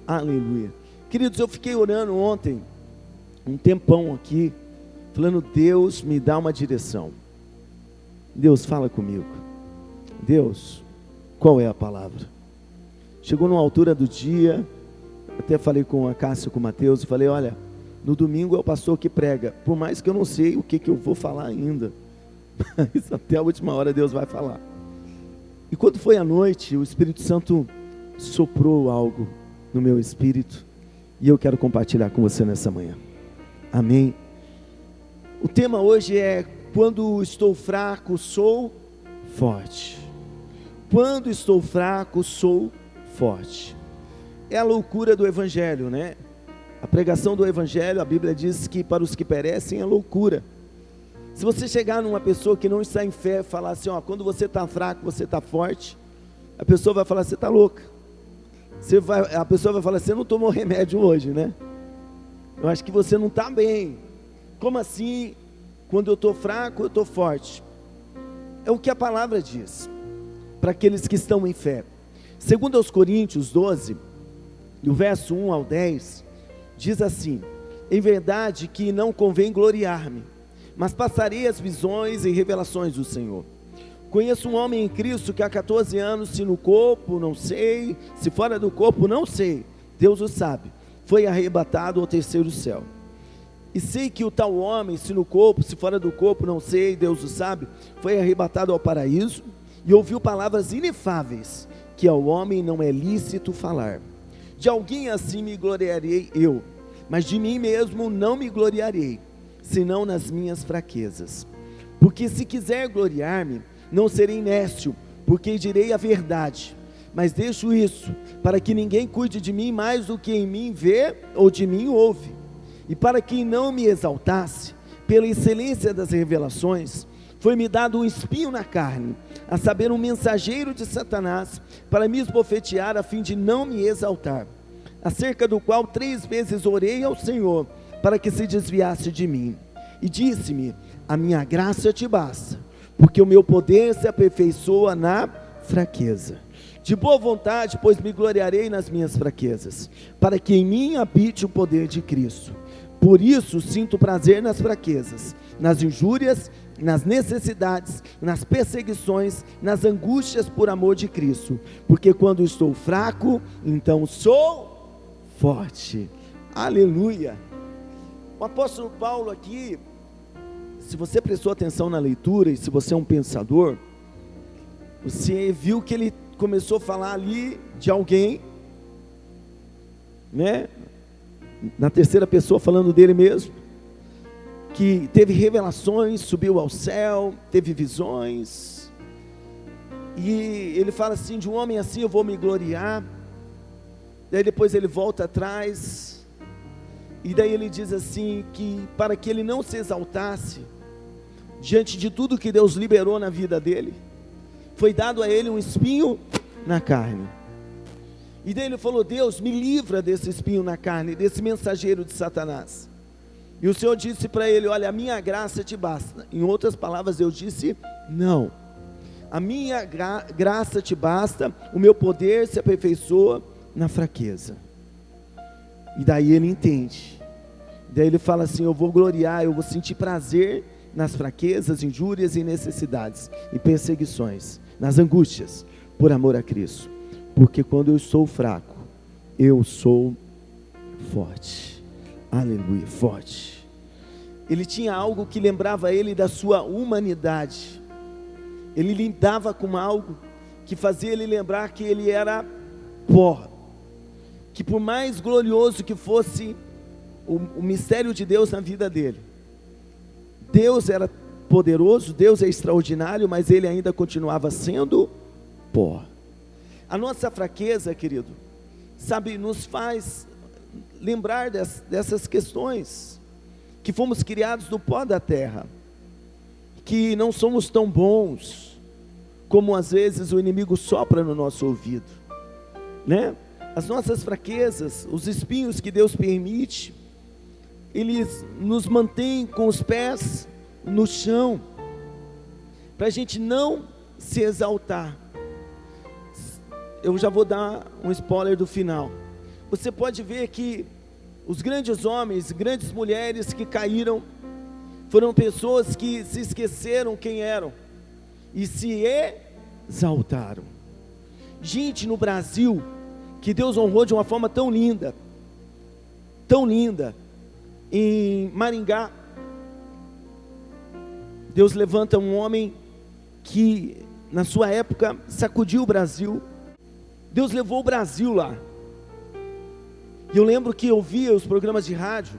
Aleluia. Queridos, eu fiquei orando ontem, um tempão aqui, falando: Deus, me dá uma direção. Deus, fala comigo. Deus, qual é a palavra? Chegou numa altura do dia, até falei com a Cássia, com o Mateus, e falei: olha, no domingo é o pastor que prega, por mais que eu não sei o que eu vou falar ainda, mas até a última hora Deus vai falar. E quando foi à noite, o Espírito Santo soprou algo no meu espírito, e eu quero compartilhar com você nessa manhã. Amém. O tema hoje é: quando estou fraco, sou forte. Quando estou fraco, sou forte. É a loucura do Evangelho, né? A pregação do Evangelho, a Bíblia diz que para os que perecem é loucura. Se você chegar numa pessoa que não está em fé e falar assim: ó, quando você está fraco, você está forte, a pessoa vai falar: você está louca. A pessoa vai falar: você não tomou remédio hoje, né? Eu acho que você não está bem. Como assim? Quando eu estou fraco, eu estou forte. É o que a palavra diz para aqueles que estão em fé. Segundo aos Coríntios 12, do verso 1 ao 10, diz assim: em verdade que não convém gloriar-me, mas passarei as visões e revelações do Senhor. Conheço um homem em Cristo que há 14 anos, se no corpo, não sei, se fora do corpo, não sei, Deus o sabe, foi arrebatado ao terceiro céu. E sei que o tal homem, se no corpo, se fora do corpo, não sei, Deus o sabe, foi arrebatado ao paraíso, e ouviu palavras inefáveis, que ao homem não é lícito falar. De alguém assim me gloriarei eu, mas de mim mesmo não me gloriarei, senão nas minhas fraquezas. Porque se quiser gloriar-me, não serei nécio, porque direi a verdade, mas deixo isso, para que ninguém cuide de mim mais do que em mim vê ou de mim ouve. E para que não me exaltasse, pela excelência das revelações, foi-me dado um espinho na carne, a saber, um mensageiro de Satanás, para me esbofetear, a fim de não me exaltar, acerca do qual 3 vezes orei ao Senhor, para que se desviasse de mim. E disse-me: a minha graça te basta, porque o meu poder se aperfeiçoa na fraqueza. De boa vontade, pois me gloriarei nas minhas fraquezas, para que em mim habite o poder de Cristo. Por isso sinto prazer nas fraquezas, nas injúrias, nas necessidades, nas perseguições, nas angústias por amor de Cristo, porque quando estou fraco, então sou forte. Aleluia. O apóstolo Paulo aqui, se você prestou atenção na leitura, e se você é um pensador, você viu que ele começou a falar ali de alguém, né? Na terceira pessoa, falando dele mesmo, que teve revelações, subiu ao céu, teve visões, e ele fala assim: de um homem assim eu vou me gloriar. Daí depois ele volta atrás, e daí ele diz assim, que para que ele não se exaltasse, diante de tudo que Deus liberou na vida dele, foi dado a ele um espinho na carne. E daí ele falou: Deus, me livra desse espinho na carne, desse mensageiro de Satanás. E o Senhor disse para ele: olha, a minha graça te basta. Em outras palavras, Deus disse: não, a minha graça te basta, o meu poder se aperfeiçoa na fraqueza. E daí ele entende. Daí ele fala assim: eu vou gloriar, eu vou sentir prazer nas fraquezas, injúrias e necessidades, e perseguições, nas angústias, por amor a Cristo. Porque quando eu estou fraco, eu sou forte. Aleluia, forte. Ele tinha algo que lembrava ele da sua humanidade. Ele lidava com algo que fazia ele lembrar que ele era pó. Que por mais glorioso que fosse o mistério de Deus na vida dele, Deus era poderoso, Deus é extraordinário, mas ele ainda continuava sendo pó. A nossa fraqueza, querido, sabe, nos faz lembrar dessas questões, que fomos criados do pó da terra, que não somos tão bons, como às vezes o inimigo sopra no nosso ouvido, né? As nossas fraquezas, os espinhos que Deus permite, eles nos mantêm com os pés no chão, para a gente não se exaltar. Eu já vou dar um spoiler do final. você pode ver que os grandes homens, grandes mulheres que caíram, foram pessoas que se esqueceram quem eram e se exaltaram. Gente no Brasil, que Deus honrou de uma forma tão linda, em Maringá, Deus levanta um homem que na sua época sacudiu o Brasil. Deus levou o Brasil lá. E eu lembro que eu via os programas de rádio,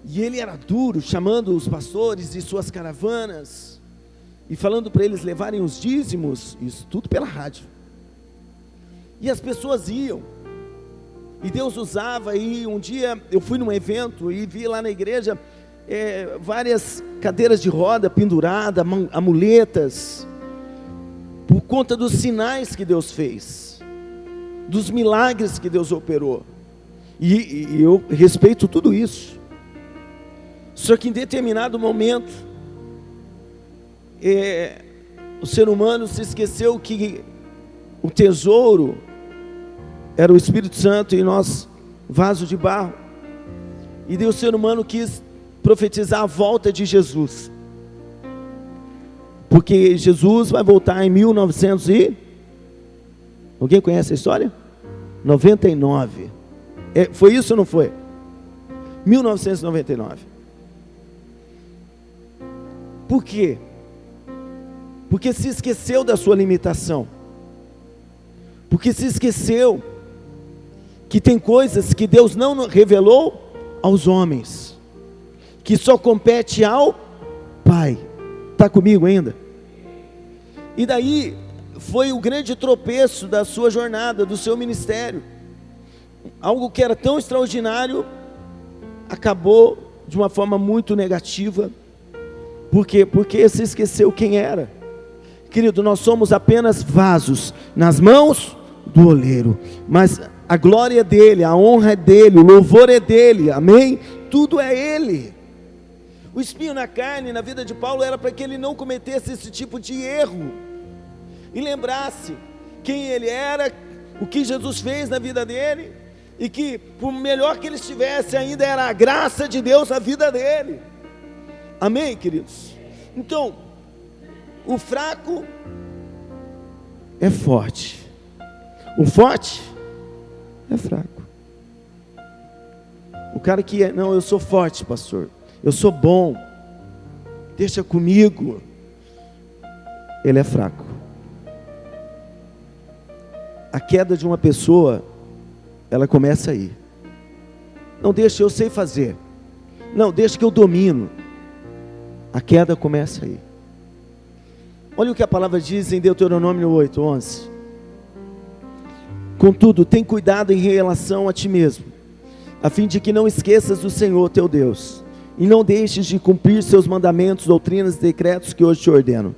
e ele era duro, chamando os pastores e suas caravanas, e falando para eles levarem os dízimos, isso tudo pela rádio. E as pessoas iam, e Deus usava. E um dia eu fui num evento e vi lá na igreja várias cadeiras de roda penduradas, amuletas, por conta dos sinais que Deus fez, dos milagres que Deus operou. E eu respeito tudo isso. Só que em determinado momento, o ser humano se esqueceu que o tesouro era o Espírito Santo e nós, vaso de barro. E daí o ser humano quis profetizar a volta de Jesus, porque Jesus vai voltar em 1900 e... Alguém conhece a história? 99. Foi isso ou não foi? 1999. Por quê? Porque se esqueceu da sua limitação. Porque se esqueceu que tem coisas que Deus não revelou aos homens, que só compete ao Pai. Está comigo ainda? E daí foi o grande tropeço da sua jornada, do seu ministério. Algo que era tão extraordinário acabou de uma forma muito negativa. Por quê? Porque se esqueceu quem era. Querido, nós somos apenas vasos nas mãos do oleiro, mas a glória é dele, a honra é dele, o louvor é dele, amém? Tudo é ele. O espinho na carne, na vida de Paulo, era para que ele não cometesse esse tipo de erro, e lembrasse quem ele era, o que Jesus fez na vida dele, e que por melhor que ele estivesse, ainda era a graça de Deus na vida dele, amém, queridos? Então, o fraco é forte, o forte é fraco. O cara que não, eu sou forte, pastor, eu sou bom, deixa comigo, ele é fraco. A queda de uma pessoa, ela começa aí. Não, deixa, eu sei fazer. Não, deixa que eu domino. A queda começa aí. Olha o que a palavra diz em Deuteronômio 8:11. Contudo, tem cuidado em relação a ti mesmo, a fim de que não esqueças do Senhor teu Deus, e não deixes de cumprir seus mandamentos, doutrinas e decretos que hoje te ordeno.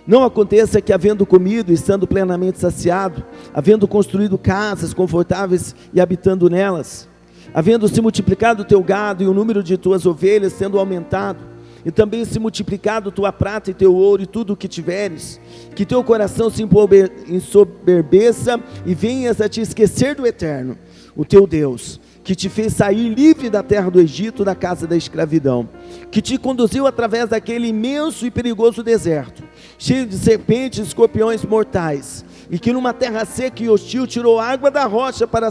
Não aconteça que, havendo comido e estando plenamente saciado, havendo construído casas confortáveis e habitando nelas, havendo se multiplicado o teu gado e o número de tuas ovelhas sendo aumentado, e também se multiplicado tua prata e teu ouro e tudo o que tiveres, que teu coração se ensoberbeça e venhas a te esquecer do Eterno, o teu Deus, que te fez sair livre da terra do Egito, da casa da escravidão, que te conduziu através daquele imenso e perigoso deserto, cheio de serpentes e escorpiões mortais, e que numa terra seca e hostil tirou água da rocha para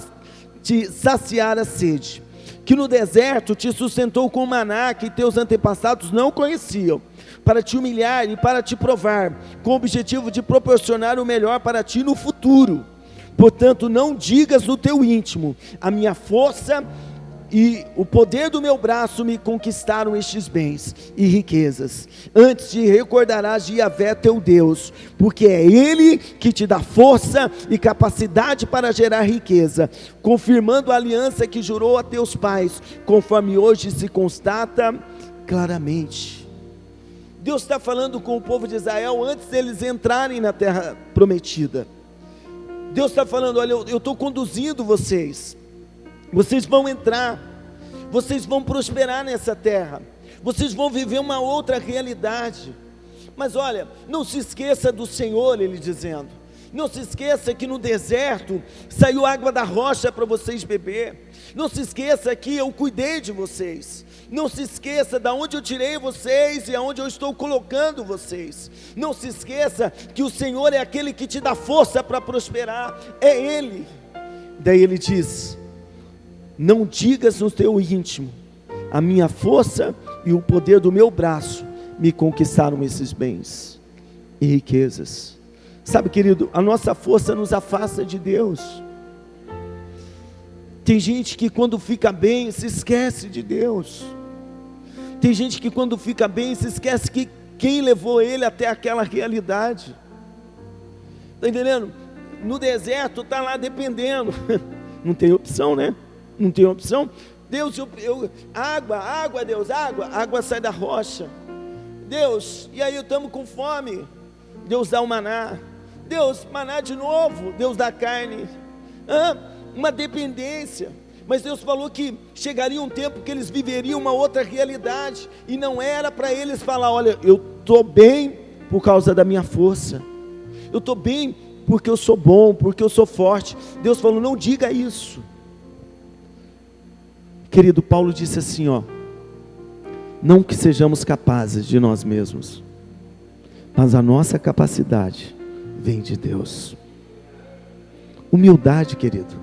te saciar a sede, que no deserto te sustentou com maná que teus antepassados não conheciam, para te humilhar e para te provar, com o objetivo de proporcionar o melhor para ti no futuro. Portanto, não digas no teu íntimo, a minha força e o poder do meu braço me conquistaram estes bens e riquezas. Antes te recordarás de Yahvé teu Deus, porque é Ele que te dá força e capacidade para gerar riqueza, confirmando a aliança que jurou a teus pais, conforme hoje se constata claramente. Deus está falando com o povo de Israel antes deles entrarem na terra prometida. Deus está falando, olha, eu estou conduzindo vocês, vocês vão entrar, vocês vão prosperar nessa terra, vocês vão viver uma outra realidade, mas olha, não se esqueça do Senhor, Ele dizendo, Não se esqueça que no deserto saiu água da rocha para vocês beber. Não se esqueça que eu cuidei de vocês. Não se esqueça de onde eu tirei vocês e aonde eu estou colocando vocês. Não se esqueça que o Senhor é aquele que te dá força para prosperar. É Ele. Daí ele diz: não digas no teu íntimo, a minha força e o poder do meu braço me conquistaram esses bens e riquezas. Sabe, querido, a nossa força nos afasta de Deus. Tem gente que quando fica bem se esquece de Deus. Tem gente que quando fica bem se esquece que quem levou ele até aquela realidade. Está entendendo? No deserto está lá dependendo. Não tem opção, né? Não tem opção. Deus, água, Deus, água sai da rocha. Deus, e aí estamos com fome. Deus dá o maná. Deus, maná de novo. Deus dá carne. Uma dependência. Mas Deus falou que chegaria um tempo que eles viveriam uma outra realidade. E não era para eles falar: olha, eu estou bem por causa da minha força. Eu estou bem porque eu sou bom, porque eu sou forte. Deus falou: não diga isso. Querido, Paulo disse assim, não que sejamos capazes de nós mesmos, mas a nossa capacidade vem de Deus. Humildade, querido.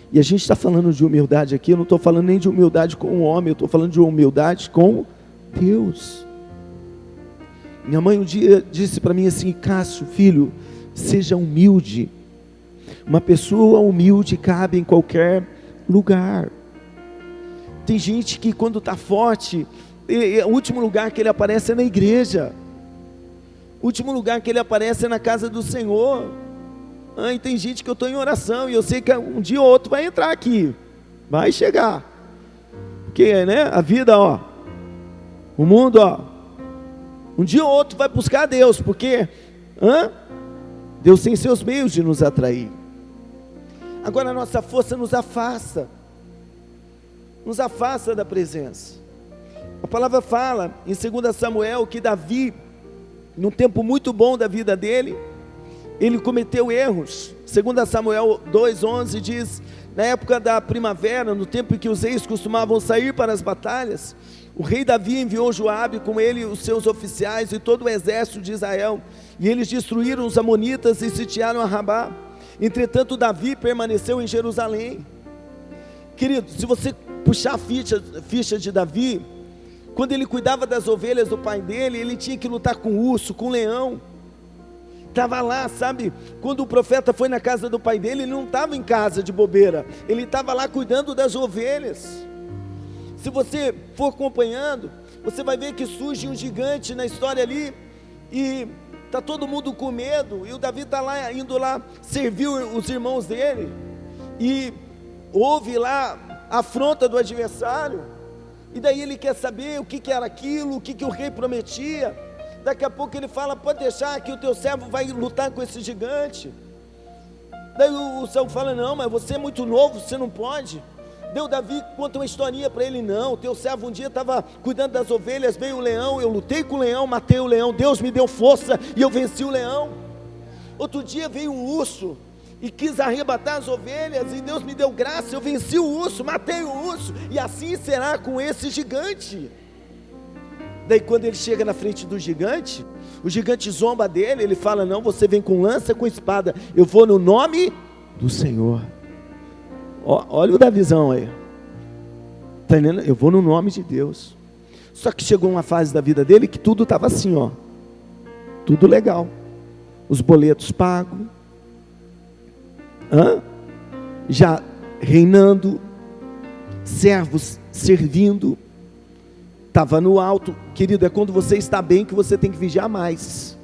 E a gente está falando de humildade aqui, eu não estou falando nem de humildade com o homem, eu estou falando de humildade com Deus. Minha mãe um dia disse para mim assim: Cássio, filho, seja humilde. Uma pessoa humilde cabe em qualquer lugar. Tem gente que quando está forte, o último lugar que ele aparece é na igreja. O último lugar que ele aparece é na casa do Senhor. E tem gente que eu estou em oração e eu sei que um dia ou outro vai entrar aqui. Vai chegar. Porque, né, a vida, o mundo, um dia ou outro vai buscar Deus. Porque, Deus tem seus meios de nos atrair. Agora a nossa força nos afasta da presença. A palavra fala em 2 Samuel que Davi, num tempo muito bom da vida dele, ele cometeu erros. 2 Samuel 2:11 diz: na época da primavera, no tempo em que os reis costumavam sair para as batalhas, o rei Davi enviou Joabe, com ele os seus oficiais e todo o exército de Israel, e eles destruíram os amonitas e sitiaram a Rabá. Entretanto Davi permaneceu em Jerusalém. Querido, se você puxar a ficha de Davi, quando ele cuidava das ovelhas do pai dele, ele tinha que lutar com urso, com leão. Estava lá, sabe? Quando o profeta foi na casa do pai dele, ele não estava em casa de bobeira, ele estava lá cuidando das ovelhas. Se você for acompanhando, você vai ver que surge um gigante na história ali, e está todo mundo com medo, e o Davi está lá, indo lá servir os irmãos dele, e houve lá a afronta do adversário, e daí ele quer saber o que era aquilo, o que o rei prometia. Daqui a pouco ele fala: pode deixar que o teu servo vai lutar com esse gigante. Daí o servo fala: não, mas você é muito novo, você não pode. Daí o Davi conta uma historinha para ele: não, o teu servo um dia estava cuidando das ovelhas, veio o leão, eu lutei com o leão, matei o leão, Deus me deu força e eu venci o leão. Outro dia veio um urso e quis arrebatar as ovelhas, e Deus me deu graça, eu venci o urso, matei o urso, e assim será com esse gigante. Daí quando ele chega na frente do gigante, o gigante zomba dele, ele fala: não, você vem com lança, com espada, eu vou no nome do Senhor. Olha o Davizão aí, tá entendendo? Eu vou no nome de Deus. Só que chegou uma fase da vida dele que tudo estava assim, tudo legal, os boletos pagos, já reinando, servos servindo, estava no alto. Querido, é quando você está bem que você tem que vigiar mais.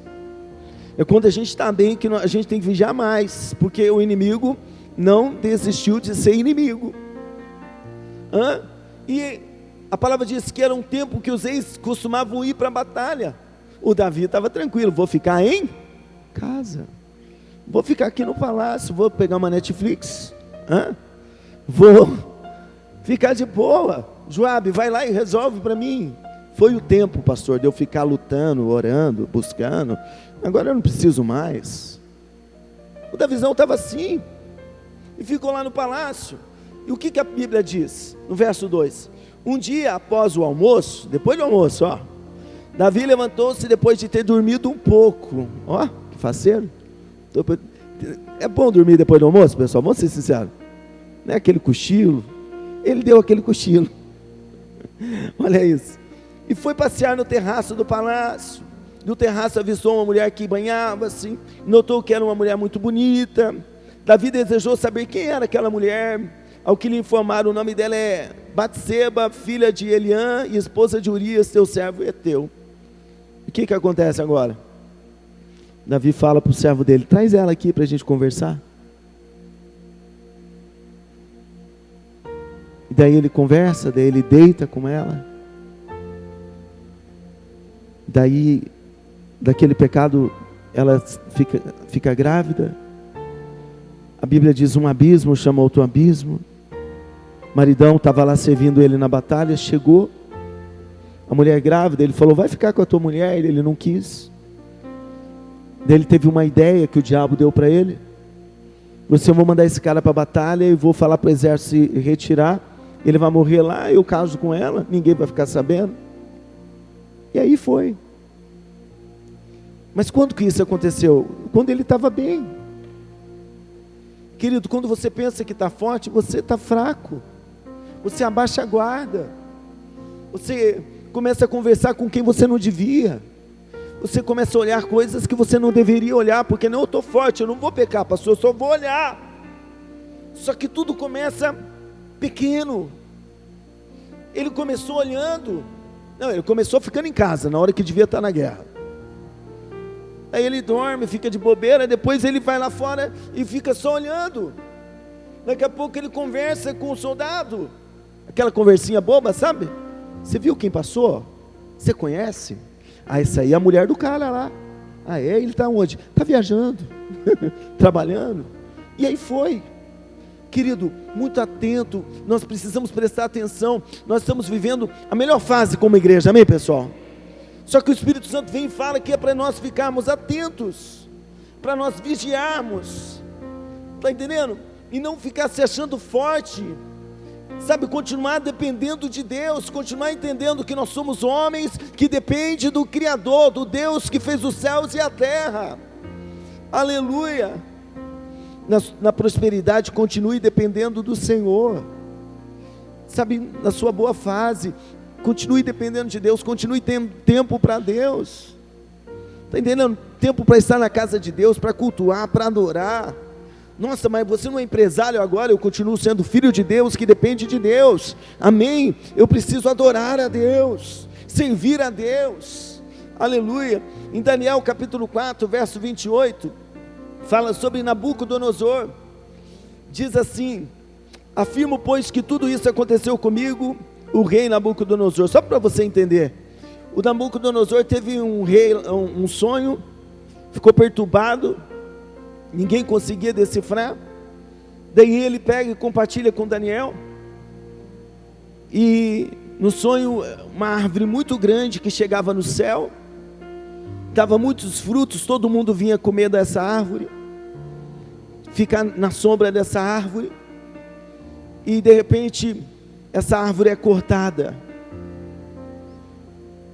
É quando a gente está bem que a gente tem que vigiar mais, porque o inimigo não desistiu de ser inimigo. E a palavra diz que era um tempo que os reis costumavam ir para a batalha. O Davi estava tranquilo: vou ficar em casa, vou ficar aqui no palácio, vou pegar uma Netflix, vou ficar de boa. Joabe, vai lá e resolve para mim. Foi o tempo, pastor, de eu ficar lutando, orando, buscando. Agora eu não preciso mais. O da visão estava assim, e ficou lá no palácio. E o que a Bíblia diz? No verso 2: um dia após o almoço, depois do almoço, Davi levantou-se depois de ter dormido um pouco. Que faceiro. É bom dormir depois do almoço, pessoal? Vamos ser sinceros. Não é aquele cochilo. Ele deu aquele cochilo. Olha isso. E foi passear no terraço do palácio. No terraço avistou uma mulher que banhava-se. Notou que era uma mulher muito bonita. Davi desejou saber quem era aquela mulher. Ao que lhe informaram, o nome dela é Batseba, filha de Eliã e esposa de Urias, teu servo Eteu. O que acontece agora? Davi fala para o servo dele: traz ela aqui para a gente conversar. E daí ele conversa, daí ele deita com ela. Daí, daquele pecado, ela fica grávida. A Bíblia diz: um abismo chama outro abismo. Maridão estava lá servindo ele na batalha, chegou. A mulher grávida, ele falou: vai ficar com a tua mulher. Ele não quis. Daí ele teve uma ideia que o diabo deu para ele: eu vou mandar esse cara para a batalha e vou falar para o exército se retirar. Ele vai morrer lá, eu caso com ela, ninguém vai ficar sabendo. E aí foi. Mas quando que isso aconteceu? Quando ele estava bem. Querido, quando você pensa que está forte, você está fraco. Você abaixa a guarda. Você começa a conversar com quem você não devia. Você começa a olhar coisas que você não deveria olhar, porque não, eu estou forte, eu não vou pecar, pastor, eu só vou olhar. Só que tudo começa pequeno. Ele começou olhando. Não, ele começou ficando em casa, na hora que devia estar na guerra. Aí ele dorme, fica de bobeira, depois ele vai lá fora e fica só olhando. Daqui a pouco ele conversa com o soldado. Aquela conversinha boba, sabe? Você viu quem passou? Você conhece? Essa aí é a mulher do cara lá. Ele está onde? Está viajando, trabalhando. E aí foi. Querido, muito atento, nós precisamos prestar atenção. Nós estamos vivendo a melhor fase como igreja, amém, pessoal? Só que o Espírito Santo vem e fala que é para nós ficarmos atentos, para nós vigiarmos, está entendendo? E não ficar se achando forte, sabe, continuar dependendo de Deus, continuar entendendo que nós somos homens que dependem do Criador, do Deus que fez os céus e a terra. Aleluia. Na prosperidade, continue dependendo do Senhor, sabe, na sua boa fase, continue dependendo de Deus, continue tendo tempo para Deus, está entendendo? Tempo para estar na casa de Deus, para cultuar, para adorar. Nossa, mas você não é empresário agora? Eu continuo sendo filho de Deus, que depende de Deus, amém? Eu preciso adorar a Deus, servir a Deus, aleluia. Em Daniel capítulo 4, verso 28, fala sobre Nabucodonosor, diz assim: afirmo, pois, que tudo isso aconteceu comigo, o rei Nabucodonosor. Só para você entender, o Nabucodonosor teve um sonho, ficou perturbado, ninguém conseguia decifrar. Daí ele pega e compartilha com Daniel, e no sonho, uma árvore muito grande que chegava no céu, dava muitos frutos, todo mundo vinha comer dessa árvore, ficar na sombra dessa árvore, e de repente essa árvore é cortada,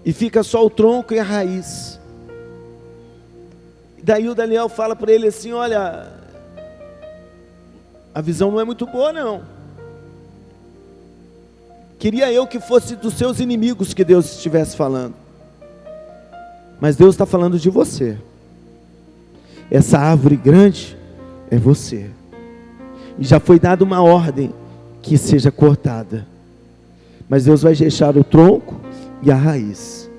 e fica só o tronco e a raiz. Daí o Daniel fala para ele assim: olha, a visão não é muito boa não, queria eu que fosse dos seus inimigos que Deus estivesse falando, mas Deus está falando de você. Essa árvore grande é você, e já foi dada uma ordem que seja cortada, mas Deus vai deixar o tronco e a raiz.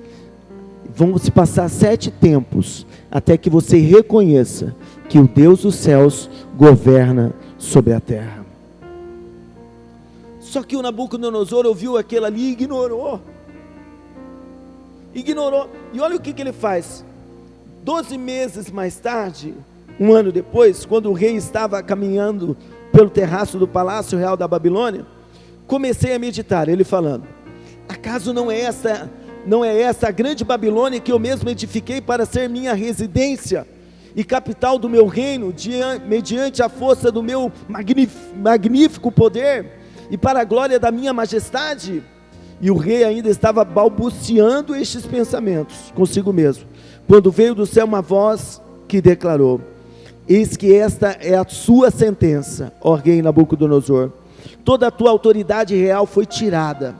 Vão se passar 7 tempos, até que você reconheça que o Deus dos céus governa sobre a terra. Só que o Nabucodonosor ouviu aquilo ali e ignorou, e olha o que ele faz. 12 meses mais tarde, um ano depois, quando o rei estava caminhando pelo terraço do palácio real da Babilônia, comecei a meditar, ele falando: acaso não é essa a grande Babilônia que eu mesmo edifiquei para ser minha residência, e capital do meu reino, mediante a força do meu magnífico poder, e para a glória da minha majestade? E o rei ainda estava balbuciando estes pensamentos consigo mesmo, quando veio do céu uma voz que declarou: eis que esta é a sua sentença, ó rei Nabucodonosor. Toda a tua autoridade real foi tirada,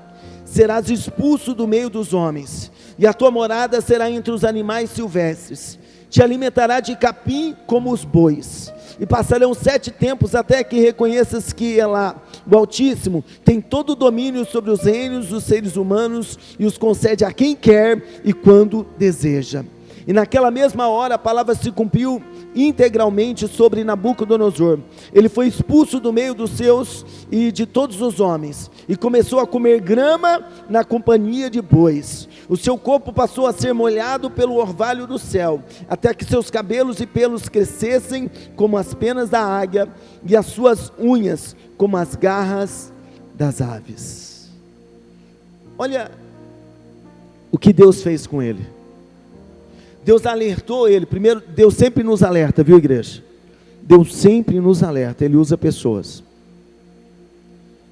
serás expulso do meio dos homens, e a tua morada será entre os animais silvestres. Te alimentará de capim como os bois, e passarão 7 tempos até que reconheças que Elá, o Altíssimo, tem todo o domínio sobre os reinos dos seres humanos, e os concede a quem quer e quando deseja. E naquela mesma hora a palavra se cumpriu integralmente sobre Nabucodonosor. Ele foi expulso do meio dos seus e de todos os homens, e começou a comer grama na companhia de bois. O seu corpo passou a ser molhado pelo orvalho do céu, até que seus cabelos e pelos crescessem como as penas da águia, e as suas unhas como as garras das aves. Olha o que Deus fez com ele. Deus alertou ele. Primeiro, Deus sempre nos alerta, viu, igreja? Deus sempre nos alerta. Ele usa pessoas.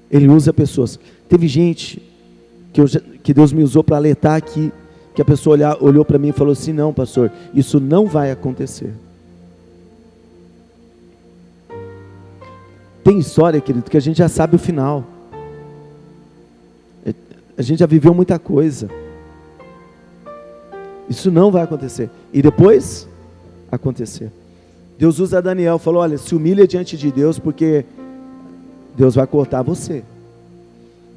Ele usa pessoas. Teve gente que Deus me usou para alertar aqui, que a pessoa olhou para mim e falou assim: não, pastor, isso não vai acontecer. Tem história, querido, que a gente já sabe o final. A gente já viveu muita coisa. Isso não vai acontecer. E depois, acontecer. Deus usa Daniel, falou: olha, se humilha diante de Deus, porque Deus vai cortar você.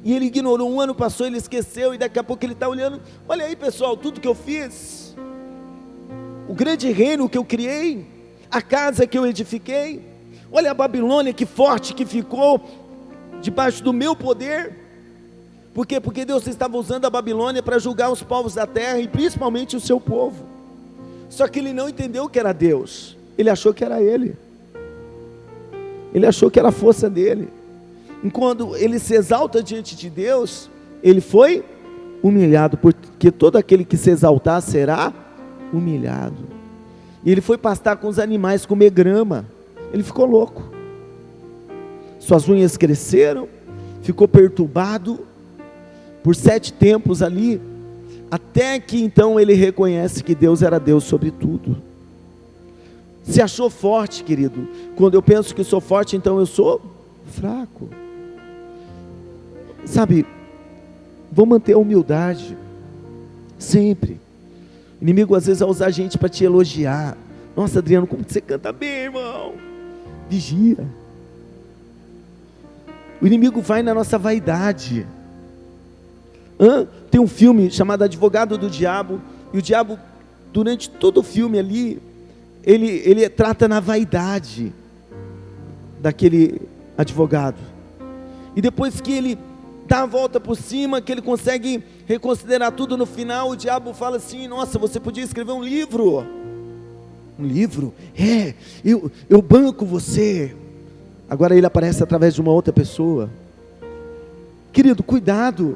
E ele ignorou. Um ano passou, ele esqueceu, e daqui a pouco ele está olhando: olha aí, pessoal, tudo que eu fiz, o grande reino que eu criei, a casa que eu edifiquei, olha a Babilônia, que forte que ficou, debaixo do meu poder. Por quê? Porque Deus estava usando a Babilônia para julgar os povos da terra, e principalmente o seu povo. Só que ele não entendeu que era Deus. Ele achou que era ele. Ele achou que era a força dele. E quando ele se exalta diante de Deus, ele foi humilhado, porque todo aquele que se exaltar será humilhado. E ele foi pastar com os animais, comer grama. Ele ficou louco. Suas unhas cresceram, ficou perturbado por 7 tempos ali, até que então ele reconhece que Deus era Deus sobre tudo. Se achou forte, querido. Quando eu penso que sou forte, então eu sou fraco. Sabe, vou manter a humildade sempre. O inimigo às vezes vai usar a gente para te elogiar. Nossa, Adriano, como você canta bem, irmão. Vigia. O inimigo vai na nossa vaidade. Tem um filme chamado Advogado do Diabo, e o diabo, durante todo o filme ali, ele trata na vaidade daquele advogado. E depois que ele dá a volta por cima, que ele consegue reconsiderar tudo no final, o diabo fala assim: nossa, você podia escrever um livro. Um livro? Eu banco você. Agora ele aparece através de uma outra pessoa. Querido, cuidado.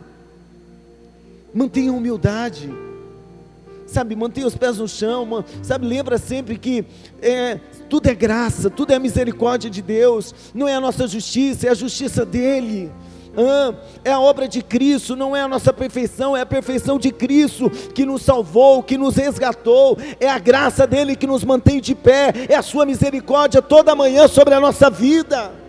Mantenha a humildade, sabe, mantenha os pés no chão, sabe, lembra sempre que tudo é graça, tudo é a misericórdia de Deus, não é a nossa justiça, é a justiça dEle, é a obra de Cristo, não é a nossa perfeição, é a perfeição de Cristo que nos salvou, que nos resgatou, é a graça dEle que nos mantém de pé, é a sua misericórdia toda manhã sobre a nossa vida.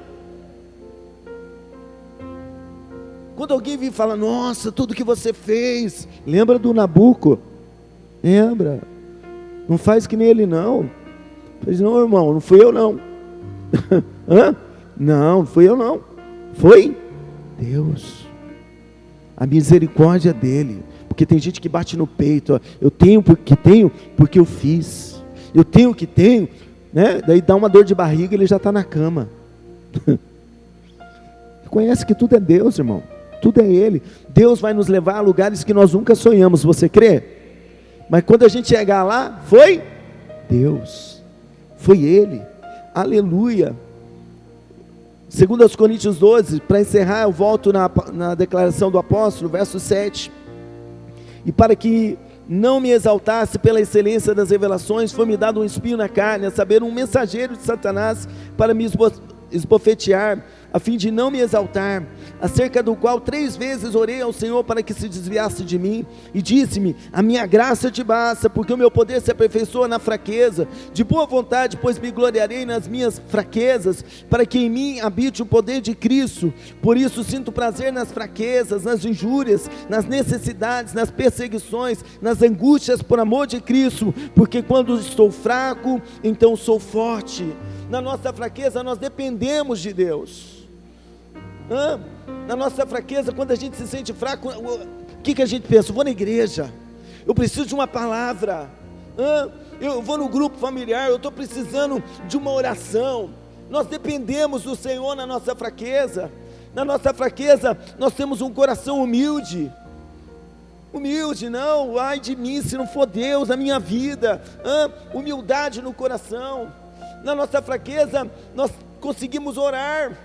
Quando alguém vem e fala: nossa, tudo que você fez, lembra do Nabuco? Lembra? Não faz que nem ele não. Diz: não, irmão, não fui eu não. Não, não fui eu não. Foi Deus. A misericórdia dele. Porque tem gente que bate no peito: ó, eu tenho porque eu fiz. Eu tenho o que tenho, né? Daí dá uma dor de barriga e ele já está na cama. Conhece que tudo é Deus, irmão. Tudo é Ele. Deus vai nos levar a lugares que nós nunca sonhamos, você crê? Mas quando a gente chegar lá, foi Deus, foi Ele, aleluia. 2 Coríntios 12, para encerrar, eu volto na declaração do apóstolo, verso 7, e para que não me exaltasse pela excelência das revelações, foi-me dado um espinho na carne, a saber, um mensageiro de Satanás para me esbofetear, a fim de não me exaltar, acerca do qual 3 vezes orei ao Senhor para que se desviasse de mim, e disse-me: a minha graça te basta, porque o meu poder se aperfeiçoa na fraqueza. De boa vontade, pois me gloriarei nas minhas fraquezas, para que em mim habite o poder de Cristo. Por isso sinto prazer nas fraquezas, nas injúrias, nas necessidades, nas perseguições, nas angústias por amor de Cristo, porque quando estou fraco, então sou forte. Na nossa fraqueza nós dependemos de Deus. Na nossa fraqueza, quando a gente se sente fraco, o que a gente pensa? Eu vou na igreja, eu preciso de uma palavra, eu vou no grupo familiar, eu estou precisando de uma oração. Nós dependemos do Senhor na nossa fraqueza. Na nossa fraqueza nós temos um coração humilde, não, ai de mim se não for Deus na minha vida, humildade no coração. Na nossa fraqueza nós conseguimos orar,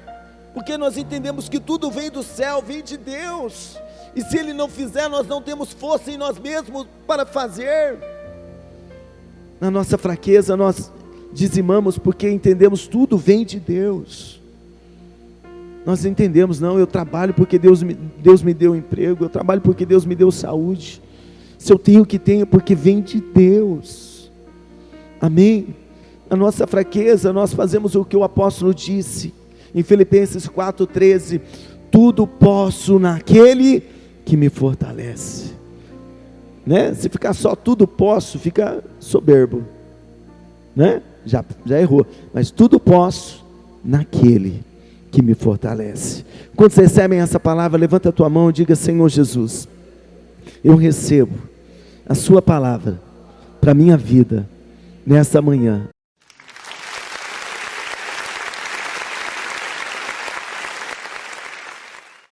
porque nós entendemos que tudo vem do céu, vem de Deus, e se Ele não fizer, nós não temos força em nós mesmos para fazer. Na nossa fraqueza nós dizimamos, porque entendemos tudo vem de Deus. Nós entendemos, não, eu trabalho porque Deus me deu emprego, eu trabalho porque Deus me deu saúde, se eu tenho o que tenho, porque vem de Deus. Amém? Na nossa fraqueza nós fazemos o que o apóstolo disse em Filipenses 4,13: tudo posso naquele que me fortalece, né? Se ficar só tudo posso, fica soberbo, né? Já errou, mas tudo posso naquele que me fortalece. Quando vocês recebem essa palavra, levanta a tua mão e diga: Senhor Jesus, eu recebo a sua palavra para a minha vida nessa manhã.